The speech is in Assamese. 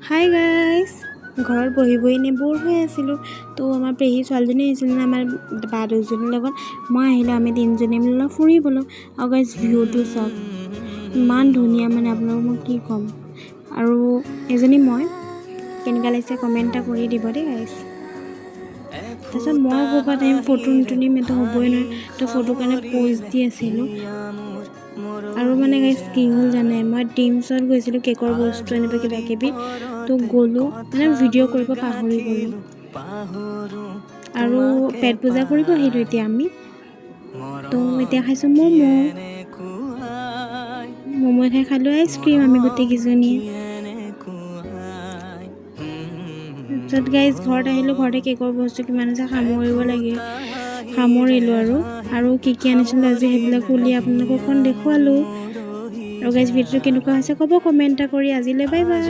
হাই গাইজ, ঘৰত বহি বহি এনে বৰ হৈ আছিলোঁ। তো আমাৰ পেহী ছোৱালীজনী আহিছিল না, আমাৰ বা দুজনীৰ লগত মই আহিলোঁ। আমি তিনিজনী মিলি ফুৰিবলৈ। আৰু গাইজ ভিউটো চাওক, ইমান ধুনীয়া মানে আপোনালোকক মই কি ক'ম। আৰু এজনী মই কেনেকুৱা লাগিছে কমেণ্ট এটা কৰি দিব দেই গাইজ। তাৰপিছত মই ক'ৰবাত টাইম ফটো নুতুনিম, এইটো হ'বই নোৱাৰে। তো ফটো কাৰণে প'জ দি আছিলোঁ। আৰু মানে গাইজ কি হ'ল জানে, মই ড্ৰিমছত গৈছিলোঁ কেকৰ বস্তু আনিব কিবা কিবি। তো গ'লোঁ মানে ভিডিঅ' কৰিব পাহৰি গ'লোঁ। আৰু পেট পূজা কৰিব আহিলোঁ এতিয়া আমি। তো এতিয়া খাইছোঁ ম'ম' খাই খালোঁ আইচক্ৰীম আমি গোটেইকেইজনীয়ে। তাৰপিছত গাইজ ঘৰত আহিলোঁ, ঘৰতে কেকৰ বস্তু কিমান আছে সামৰিব লাগে, সামৰিলোঁ। আৰু কি আনিছিলোঁ আজি সেইবিলাক উলিয়াই আপোনালোকক অকণ দেখুৱালোঁ। আৰু গাইজ ভিডিঅ'টো কেনেকুৱা হৈছে ক'ব কমেণ্ট এটা কৰি। আজিলৈ বাই বাই।